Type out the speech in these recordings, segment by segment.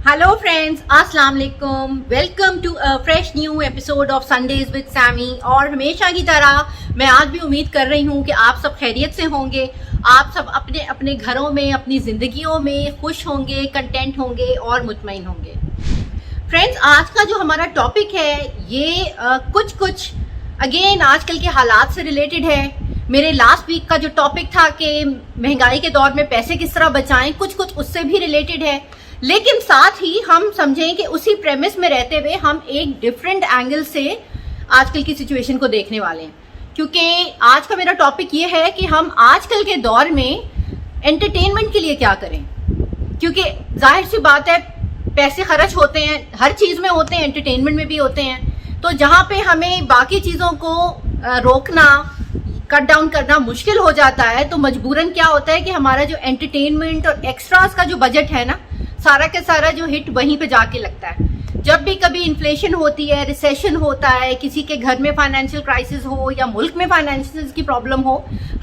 Hello friends, अस्सलाम वालेकुम। Welcome to a fresh new episode of Sundays with Sammy. और हमेशा की तरह मैं आज भी उम्मीद कर रही हूँ कि आप सब खैरियत से होंगे, आप सब अपने अपने घरों में, अपनी ज़िंदगियों में खुश होंगे, कंटेंट होंगे और मुतमईन होंगे। फ्रेंड्स, आज का जो हमारा टॉपिक है ये कुछ अगेन आजकल के हालात से रिलेटेड है। मेरे लास्ट वीक का जो टॉपिक था कि महंगाई के दौर में पैसे किस तरह बचाएं, कुछ उससे भी रिलेटेड है। लेकिन साथ ही हम समझें कि उसी प्रेमिस में रहते हुए हम एक डिफरेंट एंगल से आजकल की सिचुएशन को देखने वाले हैं। क्योंकि आज का मेरा टॉपिक ये है कि हम आजकल के दौर में एंटरटेनमेंट के लिए क्या करें। क्योंकि जाहिर सी बात है, पैसे खर्च होते हैं, हर चीज़ में होते हैं, एंटरटेनमेंट में भी होते हैं। तो जहाँ पे हमें बाकी चीज़ों को रोकना, कट डाउन करना मुश्किल हो जाता है, तो मजबूरन क्या होता है कि हमारा जो एंटरटेनमेंट और एक्स्ट्रास का जो बजट है ना, सारा के सारा जो हिट वहीं पे जाके लगता है। जब भी कभी इन्फ्लेशन होती है, रिसेशन होता है, किसी के घर में फाइनेंशियल क्राइसिस हो या मुल्क में फाइनेंशियल की प्रॉब्लम हो,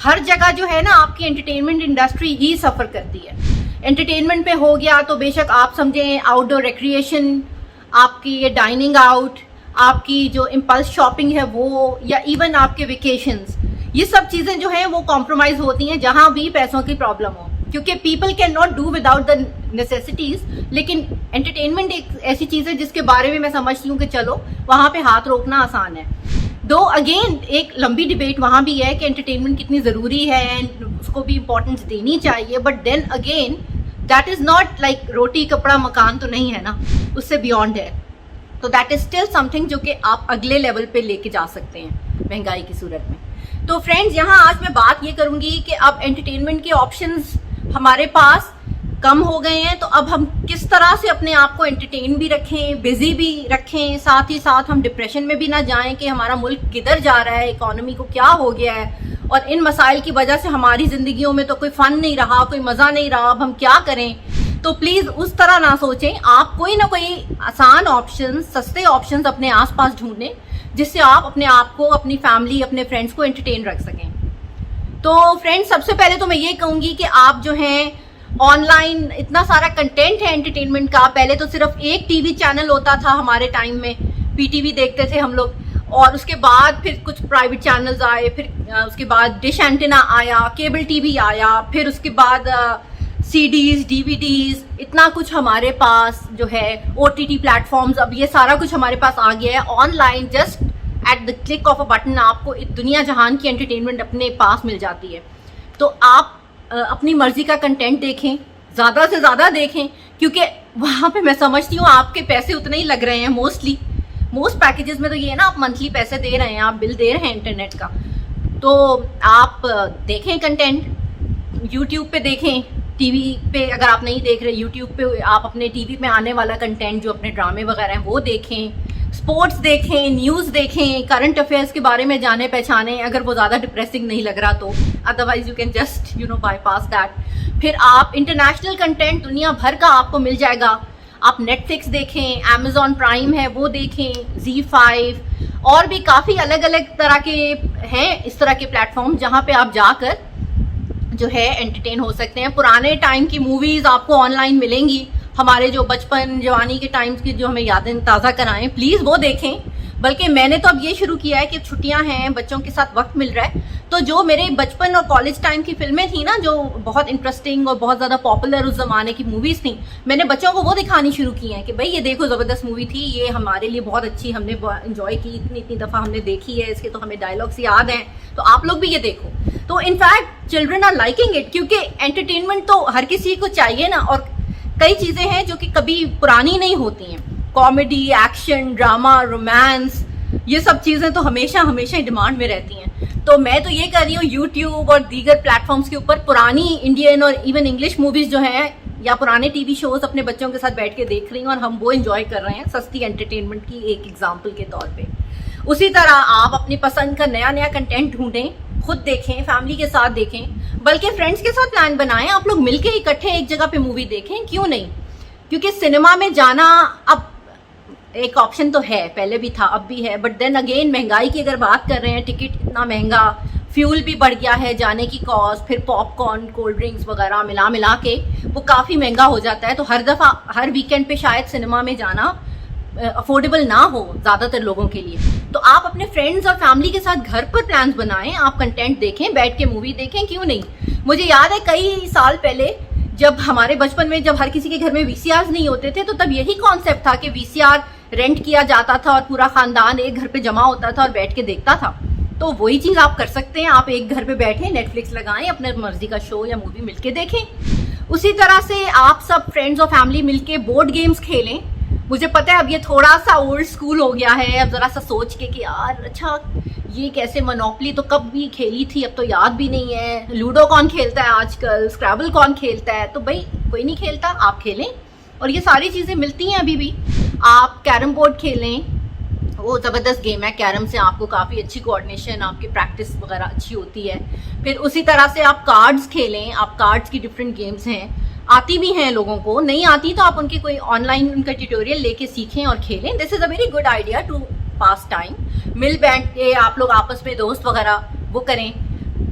हर जगह जो है ना आपकी एंटरटेनमेंट इंडस्ट्री ही सफ़र करती है। एंटरटेनमेंट पे हो गया तो बेशक आप समझें आउटडोर रिक्रिएशन, आपकी ये डाइनिंग आउट, आपकी जो इम्पल्स शॉपिंग है वो, या इवन आपके वेकेशंस, ये सब चीज़ें जो हैं वो कॉम्प्रोमाइज़ होती हैं जहाँ भी पैसों की प्रॉब्लम हो। क्योंकि people can not do without the necessities, लेकिन एंटरटेनमेंट एक ऐसी चीज़ है जिसके बारे में मैं समझती हूँ कि चलो वहाँ पे हाथ रोकना आसान है। दो अगेन एक लंबी डिबेट वहाँ भी है कि एंटरटेनमेंट कितनी ज़रूरी है, उसको भी इम्पोर्टेंस देनी चाहिए। But then again that is not like roti kapda makaan तो नहीं है ना, उससे बियॉन्ड है। तो दैट इज़ स्टिल समथिंग जो कि आप अगले लेवल पे लेके जा सकते हैं महंगाई की सूरत में। तो फ्रेंड्स, यहाँ आज मैं बात ये करूँगी कि अब एंटरटेनमेंट के ऑप्शंस हमारे पास कम हो गए हैं, तो अब हम किस तरह से अपने आप को एंटरटेन भी रखें, बिजी भी रखें, साथ ही साथ हम डिप्रेशन में भी ना जाएं कि हमारा मुल्क किधर जा रहा है, इकोनॉमी को क्या हो गया है, और इन मसाइल की वजह से हमारी ज़िंदगियों में तो कोई फ़न नहीं रहा, कोई मज़ा नहीं रहा, अब हम क्या करें। तो प्लीज़ उस तरह ना सोचें, आप कोई ना कोई आसान ऑप्शन, सस्ते ऑप्शन अपने आसपास ढूंढें जिससे आप अपने आप को, अपनी फैमिली, अपने फ्रेंड्स को एंटरटेन रख सकें। तो फ्रेंड्स, सबसे पहले तो मैं ये कहूँगी कि आप जो हैं ऑनलाइन इतना सारा कंटेंट है एंटरटेनमेंट का। पहले तो सिर्फ एक टीवी चैनल होता था हमारे टाइम में, पीटीवी देखते थे हम लोग, और उसके बाद फिर कुछ प्राइवेट चैनल्स आए, फिर उसके बाद डिश एंटेना आया, केबल टीवी आया, फिर उसके बाद सीडीज, डीवीडीज, इतना कुछ हमारे पास जो है, ओटीटी प्लेटफॉर्म्स, अब ये सारा कुछ हमारे पास आ गया है online. Just at the click of a button आपको दुनिया जहान की एंटरटेनमेंट अपने पास मिल जाती है। तो आप अपनी मर्जी का कंटेंट देखें, ज़्यादा से ज़्यादा देखें, क्योंकि वहाँ पे मैं समझती हूँ आपके पैसे उतने ही लग रहे हैं। मोस्ट पैकेजेस में तो ये है ना, आप मंथली पैसे दे रहे हैं, आप बिल दे रहे हैं इंटरनेट का, तो आप देखें कंटेंट, यूट्यूब पे देखें, टीवी पे अगर आप नहीं देख रहे, यूट्यूब पे आप अपने टीवी में आने वाला कंटेंट जो अपने ड्रामे वगैरह हैं वो देखें, स्पोर्ट्स देखें, न्यूज़ देखें, करंट अफेयर्स के बारे में जाने पहचाने, अगर वो ज़्यादा डिप्रेसिंग नहीं लग रहा तो। Otherwise you can just bypass that. फिर आप इंटरनेशनल कंटेंट दुनिया भर का आपको मिल जाएगा। आप नेटफ्लिक्स देखें, अमेजॉन प्राइम है वो देखें, Z5, और भी काफ़ी अलग अलग तरह के हैं इस तरह के प्लेटफॉर्म जहाँ पे आप जाकर जो है एंटरटेन हो सकते हैं। पुराने टाइम की मूवीज़ आपको ऑनलाइन मिलेंगी, हमारे जो बचपन जवानी के टाइम्स की जो हमें यादें ताज़ा कराएं, प्लीज़ वो देखें। बल्कि मैंने तो अब ये शुरू किया है कि छुट्टियां हैं, बच्चों के साथ वक्त मिल रहा है, तो जो मेरे बचपन और कॉलेज टाइम की फिल्में थी ना, जो बहुत इंटरेस्टिंग और बहुत ज़्यादा पॉपुलर उस ज़माने की मूवीज़ थी, मैंने बच्चों को वो दिखानी शुरू की हैं कि भाई ये देखो, ज़बरदस्त मूवी थी, ये हमारे लिए बहुत अच्छी, हमने इंजॉय की, इतनी दफ़ा हमने देखी है, इसके तो हमें डायलॉग्स याद हैं, तो आप लोग भी ये देखो। तो in fact children are liking it, क्योंकि एंटरटेनमेंट तो हर किसी को चाहिए ना, और कई चीज़ें हैं जो कि कभी पुरानी नहीं होती हैं। कॉमेडी, एक्शन, ड्रामा, रोमांस, ये सब चीज़ें तो हमेशा हमेशा डिमांड में रहती हैं। तो मैं तो ये कर रही हूँ, यूट्यूब और दीगर प्लेटफॉर्म्स के ऊपर पुरानी इंडियन और इवन इंग्लिश मूवीज़ जो हैं, या पुराने टीवी शोज़ अपने बच्चों के साथ बैठ के देख रही हूँ, और हम वो एंजॉय कर रहे हैं सस्ती एंटरटेनमेंट की एक एग्जाम्पल के तौर पर। उसी तरह आप अपनी पसंद का नया नया कंटेंट ढूंढें, खुद देखें, फैमिली के साथ देखें, बल्कि फ्रेंड्स के साथ प्लान बनाएं, आप लोग मिलके इकट्ठे एक जगह पे मूवी देखें, क्यों नहीं। क्योंकि सिनेमा में जाना अब एक ऑप्शन तो है, पहले भी था, अब भी है, बट देन अगेन महंगाई की अगर बात कर रहे हैं, टिकट इतना महंगा, फ्यूल भी बढ़ गया है, जाने की कॉस्ट, फिर पॉपकॉर्न, कोल्ड ड्रिंक्स वगैरह मिला मिला के वो काफ़ी महंगा हो जाता है। तो हर दफ़ा हर वीकेंड पे शायद सिनेमा में जाना अफोर्डेबल ना हो ज़्यादातर लोगों के लिए। तो आप अपने फ्रेंड्स और फैमिली के साथ घर पर प्लान्स बनाएं, आप कंटेंट देखें, बैठ के मूवी देखें, क्यों नहीं। मुझे याद है कई साल पहले जब हमारे बचपन में जब हर किसी के घर में वीसीआर नहीं होते थे, तो तब यही कॉन्सेप्ट था कि वीसीआर रेंट किया जाता था और पूरा खानदान एक घर पे जमा होता था और बैठ के देखता था। तो वही चीज़ आप कर सकते हैं, आप एक घर पे बैठे नेटफ्लिक्स लगाएं, अपने मर्जी का शो या मूवी मिलके देखें। उसी तरह से आप सब फ्रेंड्स और फैमिली मिलके बोर्ड गेम्स खेलें। मुझे पता है अब ये थोड़ा सा ओल्ड स्कूल हो गया है, अब ज़रा सा सोच के कि यार अच्छा ये कैसे, मोनोपली तो कब भी खेली थी, अब तो याद भी नहीं है, लूडो कौन खेलता है आजकल, स्क्रैबल कौन खेलता है। तो भाई कोई नहीं खेलता, आप खेलें, और ये सारी चीज़ें मिलती हैं अभी भी। आप कैरम बोर्ड खेलें, वो ज़बरदस्त गेम है। कैरम से आपको काफ़ी अच्छी कोऑर्डिनेशन, आपकी प्रैक्टिस वगैरह अच्छी होती है। फिर उसी तरह से आप कार्ड्स खेलें, आप कार्ड्स की डिफरेंट गेम्स हैं, आती भी हैं लोगों को, नहीं आती तो आप उनके कोई ऑनलाइन उनका ट्यूटोरियल लेके सीखें और खेलें। This is a very good idea to pass time. मिल बैठ के आप लोग आपस में दोस्त वगैरह वो करें।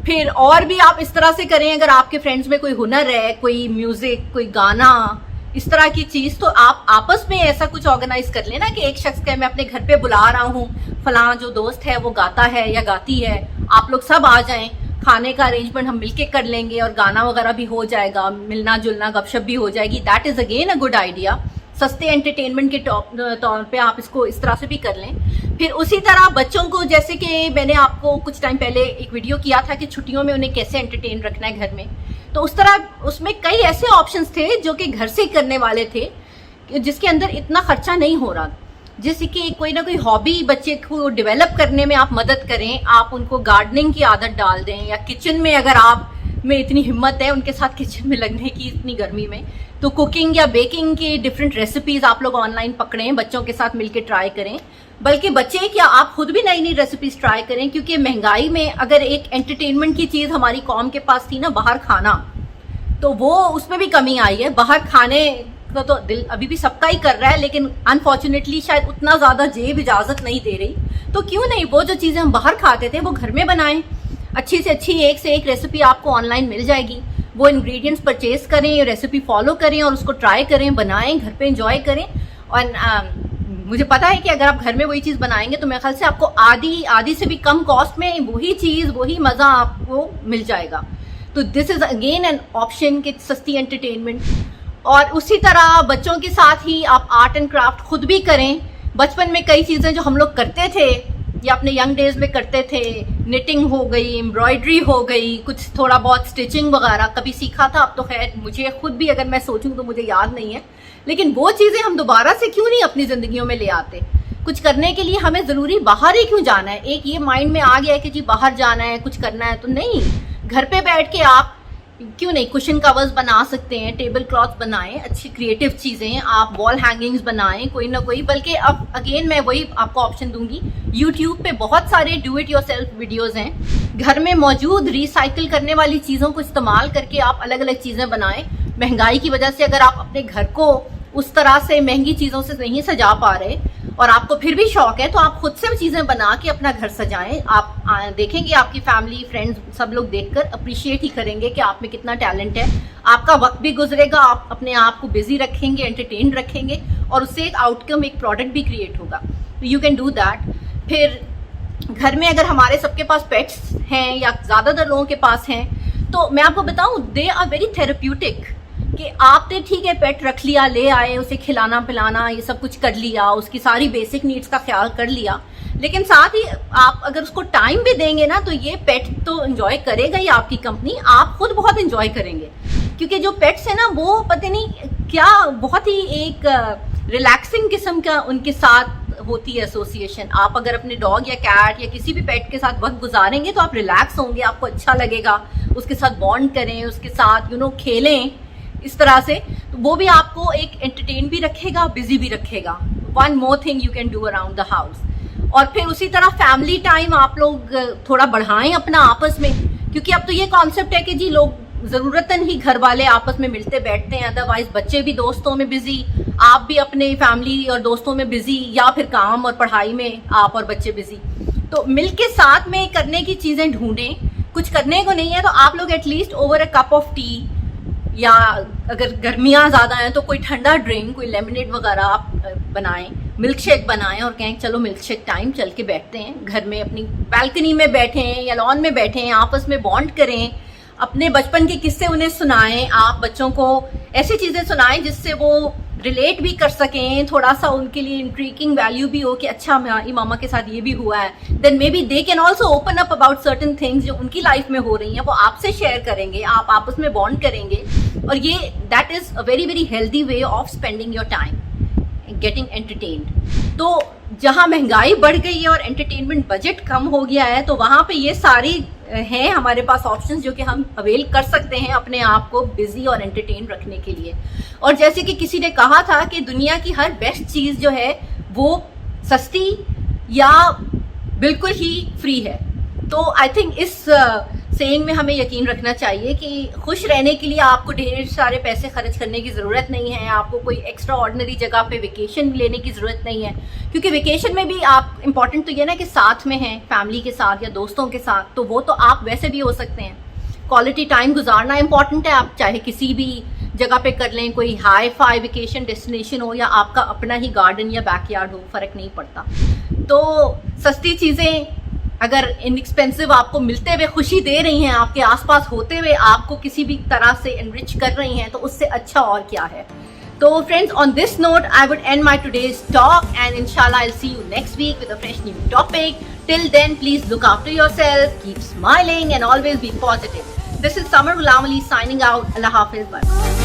फिर और भी आप इस तरह से करें, अगर आपके फ्रेंड्स में कोई हुनर है, कोई म्यूज़िक, कोई गाना, इस तरह की चीज़, तो आप आपस में ऐसा कुछ ऑर्गेनाइज कर लेना कि एक शख्स का मैं अपने घर पे बुला रहा हूँ, फलां जो दोस्त है वो गाता है या गाती है, आप लोग सब आ जाएं, खाने का अरेंजमेंट हम मिलके कर लेंगे और गाना वगैरह भी हो जाएगा, मिलना जुलना गपशप भी हो जाएगी। That is again a good idea. सस्ते एंटरटेनमेंट के तौर पे आप इसको इस तरह से भी कर लें। फिर उसी तरह बच्चों को, जैसे कि मैंने आपको कुछ टाइम पहले एक वीडियो किया था कि छुट्टियों में उन्हें कैसे एंटरटेन रखना है घर में, तो उस तरह उसमें कई ऐसे ऑप्शंस थे जो कि घर से करने वाले थे, जिसके अंदर इतना खर्चा नहीं हो रहा। जैसे कि कोई ना कोई हॉबी बच्चे को डेवलप करने में आप मदद करें, आप उनको गार्डनिंग की आदत डाल दें, या किचन में अगर आप में इतनी हिम्मत है उनके साथ किचन में लगने की इतनी गर्मी में, तो कुकिंग या बेकिंग की डिफरेंट रेसिपीज आप लोग ऑनलाइन पकड़ें, बच्चों के साथ मिलकर ट्राई करें। बल्कि बच्चे क्या, आप खुद भी नई नई रेसिपीज ट्राई करें, क्योंकि महंगाई में अगर एक एंटरटेनमेंट की चीज़ हमारी कौम के पास थी ना, बाहर खाना, तो वो उसमें भी कमी आई है। बाहर खाने का तो दिल अभी भी सबका ही कर रहा है, लेकिन अनफॉर्चुनेटली शायद उतना ज़्यादा जेब इजाज़त नहीं दे रही। तो क्यों नहीं वो जो चीज़ें हम बाहर खाते थे वो घर में बनाएं। अच्छी से अच्छी एक से एक रेसिपी आपको ऑनलाइन मिल जाएगी। वो इंग्रेडिएंट्स परचेज करें, रेसिपी फॉलो करें और उसको ट्राई करें, बनाएं, घर पे एंजॉय करें। और मुझे पता है कि अगर आप घर में वही चीज़ बनाएंगे तो मेरे ख्याल से आपको आधी से भी कम कॉस्ट में वही चीज़, वही मज़ा आपको मिल जाएगा। तो this is again an option कि सस्ती एंटरटेनमेंट। और उसी तरह बच्चों के साथ ही आप आर्ट एंड क्राफ्ट खुद भी करें। बचपन में कई चीज़ें जो हम लोग करते थे या अपने यंग डेज में करते थे, निटिंग हो गई, एम्ब्रॉयडरी हो गई, कुछ थोड़ा बहुत स्टिचिंग वगैरह कभी सीखा था। अब तो खैर मुझे खुद भी अगर मैं सोचूं तो मुझे याद नहीं है, लेकिन वो चीज़ें हम दोबारा से क्यों नहीं अपनी ज़िंदगियों में ले आते। कुछ करने के लिए हमें ज़रूरी बाहर ही क्यों जाना है। एक ये माइंड में आ गया है कि जी बाहर जाना है, कुछ करना है, तो नहीं, घर पे बैठ के आप क्यों नहीं कुशन कवर्स बना सकते हैं, टेबल क्लॉथ बनाएं, अच्छी क्रिएटिव चीज़ें, आप वॉल हैंगिंग्स बनाएं, कोई ना कोई। बल्कि अब अगेन मैं वही आपको ऑप्शन दूंगी, यूट्यूब पे बहुत सारे डू इट योरसेल्फ वीडियोस हैं। घर में मौजूद रिसाइकिल करने वाली चीज़ों को इस्तेमाल करके आप अलग अलग चीज़ें बनाएं। महंगाई की वजह से अगर आप अपने घर को उस तरह से महंगी चीज़ों से नहीं सजा पा रहे और आपको फिर भी शौक है, तो आप खुद से चीज़ें बना के अपना घर सजाएं। आप देखेंगे आपकी फैमिली, फ्रेंड्स सब लोग देखकर अप्रिशिएट ही करेंगे कि आप में कितना टैलेंट है। आपका वक्त भी गुजरेगा, आप अपने आप को बिजी रखेंगे, एंटरटेन रखेंगे, और उससे एक आउटकम, एक प्रोडक्ट भी क्रिएट होगा। तो यू कैन डू दैट। फिर घर में अगर हमारे सबके पास पेट्स हैं या ज़्यादातर लोगों के पास हैं, तो मैं आपको बताऊँ, दे आर वेरी थेरेप्यूटिक। कि आपने ठीक है पेट रख लिया, ले आए, उसे खिलाना पिलाना ये सब कुछ कर लिया, उसकी सारी बेसिक नीड्स का ख्याल कर लिया, लेकिन साथ ही आप अगर उसको टाइम भी देंगे ना, तो ये पेट तो एंजॉय करेगा ही आपकी कंपनी, आप खुद बहुत एंजॉय करेंगे। क्योंकि जो पेट्स है ना, वो पता नहीं क्या बहुत ही एक रिलैक्सिंग किस्म का उनके साथ होती है एसोसिएशन। आप अगर अपने डॉग या कैट या किसी भी पेट के साथ वक्त गुजारेंगे तो आप रिलैक्स होंगे, आपको अच्छा लगेगा, उसके साथ बॉन्ड करें, उसके साथ खेलें इस तरह से, तो वो भी आपको एक एंटरटेन भी रखेगा, बिजी भी रखेगा। One more thing you can do around the house. और फिर उसी तरह फैमिली टाइम आप लोग थोड़ा बढ़ाएं अपना आपस में, क्योंकि अब तो ये कॉन्सेप्ट है कि जी लोग ज़रूरतन ही घर वाले आपस में मिलते बैठते हैं, अदरवाइज बच्चे भी दोस्तों में बिजी, आप भी अपने फैमिली और दोस्तों में बिजी, या फिर काम और पढ़ाई में आप और बच्चे बिजी। तो मिल के साथ में करने की चीज़ें ढूंढें। कुछ करने को नहीं है तो आप लोग at least over a cup of T, या अगर गर्मियाँ ज़्यादा हैं तो कोई ठंडा ड्रिंक, कोई लेमनेड वगैरह आप बनाएं, मिल्क शेक बनाएं और कहें चलो मिल्क शेक टाइम, चल के बैठते हैं घर में, अपनी बैल्कनी में बैठें या लॉन में बैठें, आपस में बॉन्ड करें, अपने बचपन के किस्से उन्हें सुनाएं, आप बच्चों को ऐसी चीज़ें सुनाएं जिससे वो रिलेट भी कर सकें, थोड़ा सा उनके लिए इंट्रीगिंग वैल्यू भी हो कि अच्छा मेरी मामा के साथ ये भी हुआ है। Then maybe they can also open up about certain things जो उनकी लाइफ में हो रही हैं, वो आपसे शेयर करेंगे, आप आपस में बॉन्ड करेंगे, और ये that is a very very healthy way of spending your time getting entertained. तो जहाँ महंगाई बढ़ गई है और एंटरटेनमेंट बजट कम हो गया है, तो वहाँ पे ये सारी हैं हमारे पास ऑप्शंस जो कि हम अवेल कर सकते हैं अपने आप को बिजी और एंटरटेन रखने के लिए। और जैसे कि किसी ने कहा था कि दुनिया की हर बेस्ट चीज़ जो है वो सस्ती या बिल्कुल ही फ्री है। तो आई थिंक इस सेइंग में हमें यकीन रखना चाहिए कि खुश रहने के लिए आपको ढेर सारे पैसे खर्च करने की ज़रूरत नहीं है, आपको कोई एक्स्ट्रा ऑर्डिनरी जगह पे वेकेशन लेने की ज़रूरत नहीं है, क्योंकि वेकेशन में भी आप इम्पॉर्टेंट तो ये ना कि साथ में हैं, फैमिली के साथ या दोस्तों के साथ, तो वो तो आप वैसे भी हो सकते हैं। क्वालिटी टाइम गुजारना इंपॉर्टेंट है, आप चाहे किसी भी जगह पे कर लें, कोई हाई फाई वेकेशन डेस्टिनेशन हो या आपका अपना ही गार्डन या बैकयार्ड हो, फ़र्क नहीं पड़ता। तो सस्ती चीज़ें अगर इनएक्सपेंसिव आपको मिलते हुए खुशी दे रही हैं, आपके आसपास होते हुए आपको किसी भी तरह से एनरिच कर रही हैं, तो उससे अच्छा और क्या है। तो friends, on this note I would end my today's talk and इंशाल्लाह I will see you next week with a fresh new topic. Till then please look after yourself, keep smiling and always be positive. This is Samar Ghulam Ali signing out. Allah Hafiz. Bye.